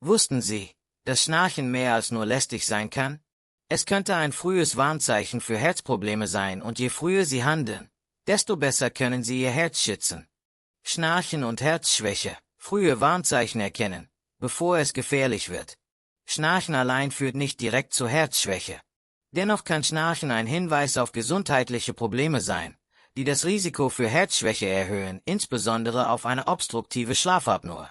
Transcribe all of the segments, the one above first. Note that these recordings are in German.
Wussten Sie, dass Schnarchen mehr als nur lästig sein kann? Es könnte ein frühes Warnzeichen für Herzprobleme sein und je früher Sie handeln, desto besser können Sie Ihr Herz schützen. Schnarchen und Herzschwäche, frühe Warnzeichen erkennen, bevor es gefährlich wird. Schnarchen allein führt nicht direkt zur Herzschwäche. Dennoch kann Schnarchen ein Hinweis auf gesundheitliche Probleme sein, die das Risiko für Herzschwäche erhöhen, insbesondere auf eine obstruktive Schlafapnoe.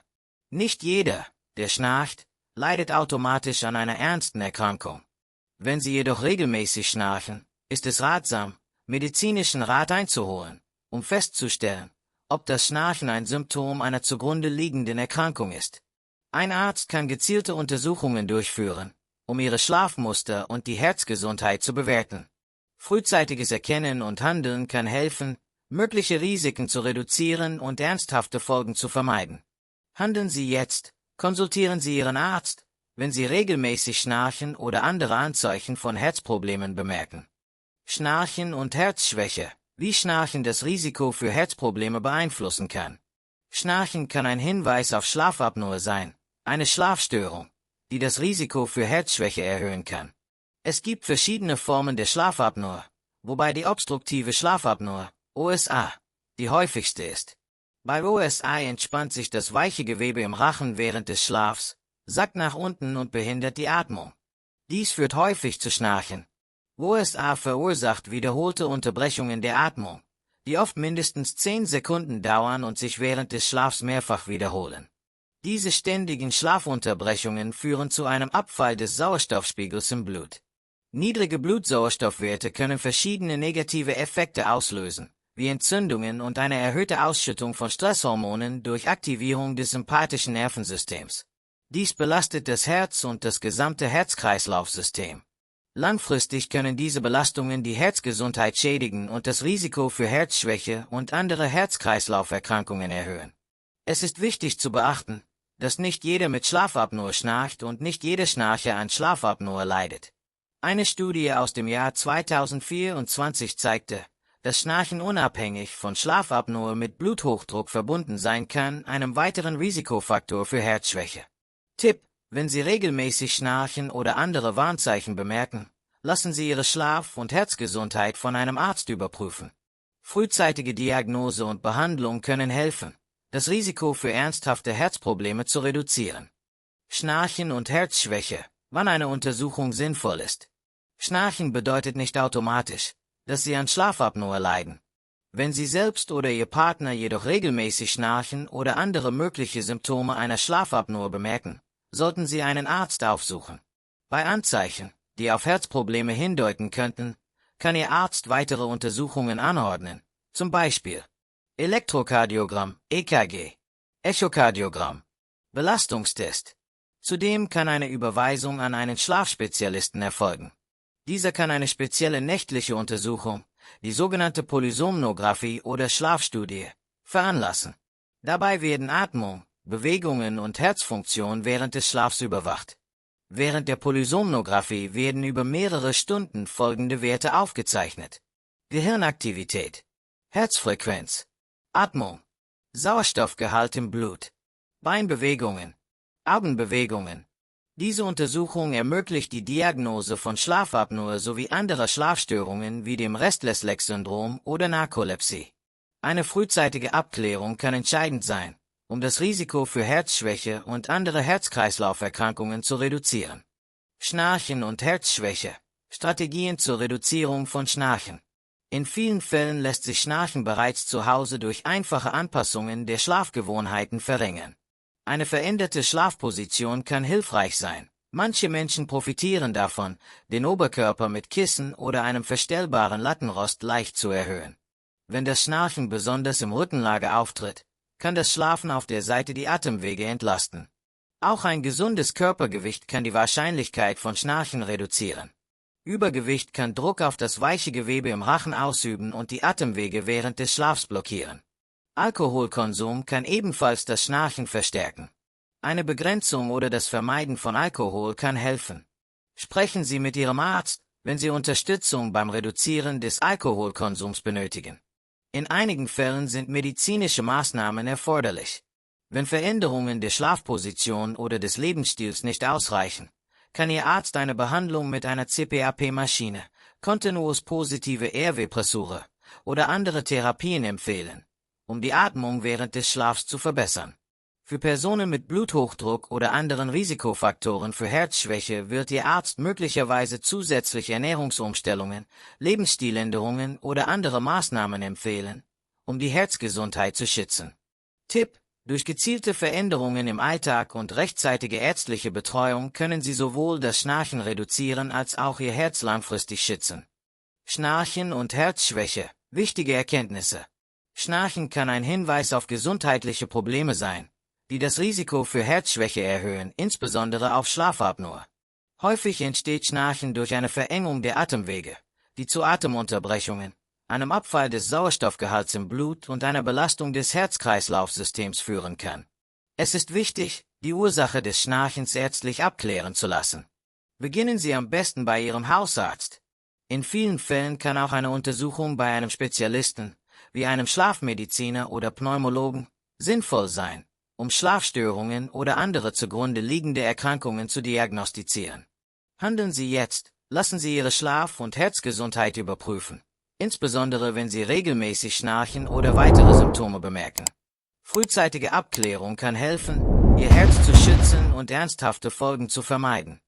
Nicht jeder, der schnarcht, leidet automatisch an einer ernsten Erkrankung. Wenn Sie jedoch regelmäßig schnarchen, ist es ratsam, medizinischen Rat einzuholen, um festzustellen, ob das Schnarchen ein Symptom einer zugrunde liegenden Erkrankung ist. Ein Arzt kann gezielte Untersuchungen durchführen, um Ihre Schlafmuster und die Herzgesundheit zu bewerten. Frühzeitiges Erkennen und Handeln kann helfen, mögliche Risiken zu reduzieren und ernsthafte Folgen zu vermeiden. Handeln Sie jetzt, konsultieren Sie Ihren Arzt, wenn Sie regelmäßig Schnarchen oder andere Anzeichen von Herzproblemen bemerken. Schnarchen und Herzschwäche, wie Schnarchen das Risiko für Herzprobleme beeinflussen kann. Schnarchen kann ein Hinweis auf Schlafapnoe sein, eine Schlafstörung, die das Risiko für Herzschwäche erhöhen kann. Es gibt verschiedene Formen der Schlafapnoe, wobei die obstruktive Schlafapnoe, OSA, die häufigste ist. Bei OSA entspannt sich das weiche Gewebe im Rachen während des Schlafs, sackt nach unten und behindert die Atmung. Dies führt häufig zu Schnarchen. OSA verursacht wiederholte Unterbrechungen der Atmung, die oft mindestens 10 Sekunden dauern und sich während des Schlafs mehrfach wiederholen. Diese ständigen Schlafunterbrechungen führen zu einem Abfall des Sauerstoffspiegels im Blut. Niedrige Blutsauerstoffwerte können verschiedene negative Effekte auslösen, wie Entzündungen und eine erhöhte Ausschüttung von Stresshormonen durch Aktivierung des sympathischen Nervensystems. Dies belastet das Herz und das gesamte Herz-Kreislauf-System. Langfristig können diese Belastungen die Herzgesundheit schädigen und das Risiko für Herzschwäche und andere Herz-Kreislauf-Erkrankungen erhöhen. Es ist wichtig zu beachten, dass nicht jeder mit Schlafapnoe schnarcht und nicht jeder Schnarcher an Schlafapnoe leidet. Eine Studie aus dem Jahr 2024 zeigte, dass Schnarchen unabhängig von Schlafapnoe mit Bluthochdruck verbunden sein kann, einem weiteren Risikofaktor für Herzschwäche. Tipp: Wenn Sie regelmäßig schnarchen oder andere Warnzeichen bemerken, lassen Sie Ihre Schlaf- und Herzgesundheit von einem Arzt überprüfen. Frühzeitige Diagnose und Behandlung können helfen, das Risiko für ernsthafte Herzprobleme zu reduzieren. Schnarchen und Herzschwäche, wann eine Untersuchung sinnvoll ist. Schnarchen bedeutet nicht automatisch, dass Sie an Schlafapnoe leiden. Wenn Sie selbst oder Ihr Partner jedoch regelmäßig schnarchen oder andere mögliche Symptome einer Schlafapnoe bemerken, sollten Sie einen Arzt aufsuchen. Bei Anzeichen, die auf Herzprobleme hindeuten könnten, kann Ihr Arzt weitere Untersuchungen anordnen, zum Beispiel Elektrokardiogramm, EKG, Echokardiogramm, Belastungstest. Zudem kann eine Überweisung an einen Schlafspezialisten erfolgen. Dieser kann eine spezielle nächtliche Untersuchung, die sogenannte Polysomnographie oder Schlafstudie, veranlassen. Dabei werden Atmung, Bewegungen und Herzfunktion während des Schlafs überwacht. Während der Polysomnographie werden über mehrere Stunden folgende Werte aufgezeichnet: Gehirnaktivität, Herzfrequenz, Atmung, Sauerstoffgehalt im Blut, Beinbewegungen, Augenbewegungen. Diese Untersuchung ermöglicht die Diagnose von Schlafapnoe sowie anderer Schlafstörungen wie dem Restless-Legs-Syndrom oder Narkolepsie. Eine frühzeitige Abklärung kann entscheidend sein, um das Risiko für Herzschwäche und andere Herz-Kreislauf-Erkrankungen zu reduzieren. Schnarchen und Herzschwäche. Strategien zur Reduzierung von Schnarchen. In vielen Fällen lässt sich Schnarchen bereits zu Hause durch einfache Anpassungen der Schlafgewohnheiten verringern. Eine veränderte Schlafposition kann hilfreich sein. Manche Menschen profitieren davon, den Oberkörper mit Kissen oder einem verstellbaren Lattenrost leicht zu erhöhen. Wenn das Schnarchen besonders im Rückenlage auftritt, kann das Schlafen auf der Seite die Atemwege entlasten. Auch ein gesundes Körpergewicht kann die Wahrscheinlichkeit von Schnarchen reduzieren. Übergewicht kann Druck auf das weiche Gewebe im Rachen ausüben und die Atemwege während des Schlafs blockieren. Alkoholkonsum kann ebenfalls das Schnarchen verstärken. Eine Begrenzung oder das Vermeiden von Alkohol kann helfen. Sprechen Sie mit Ihrem Arzt, wenn Sie Unterstützung beim Reduzieren des Alkoholkonsums benötigen. In einigen Fällen sind medizinische Maßnahmen erforderlich. Wenn Veränderungen der Schlafposition oder des Lebensstils nicht ausreichen, kann Ihr Arzt eine Behandlung mit einer CPAP-Maschine, Continuous Positive Airway-Pressure oder andere Therapien empfehlen, um die Atmung während des Schlafs zu verbessern. Für Personen mit Bluthochdruck oder anderen Risikofaktoren für Herzschwäche wird Ihr Arzt möglicherweise zusätzliche Ernährungsumstellungen, Lebensstiländerungen oder andere Maßnahmen empfehlen, um die Herzgesundheit zu schützen. Tipp: Durch gezielte Veränderungen im Alltag und rechtzeitige ärztliche Betreuung können Sie sowohl das Schnarchen reduzieren als auch Ihr Herz langfristig schützen. Schnarchen und Herzschwäche. Wichtige Erkenntnisse. Schnarchen kann ein Hinweis auf gesundheitliche Probleme sein, die das Risiko für Herzschwäche erhöhen, insbesondere auf Schlafapnoe. Häufig entsteht Schnarchen durch eine Verengung der Atemwege, die zu Atemunterbrechungen, einem Abfall des Sauerstoffgehalts im Blut und einer Belastung des Herz-Kreislauf-Systems führen kann. Es ist wichtig, die Ursache des Schnarchens ärztlich abklären zu lassen. Beginnen Sie am besten bei Ihrem Hausarzt. In vielen Fällen kann auch eine Untersuchung bei einem Spezialisten, wie einem Schlafmediziner oder Pneumologen, sinnvoll sein, um Schlafstörungen oder andere zugrunde liegende Erkrankungen zu diagnostizieren. Handeln Sie jetzt, lassen Sie Ihre Schlaf- und Herzgesundheit überprüfen, insbesondere wenn Sie regelmäßig schnarchen oder weitere Symptome bemerken. Frühzeitige Abklärung kann helfen, Ihr Herz zu schützen und ernsthafte Folgen zu vermeiden.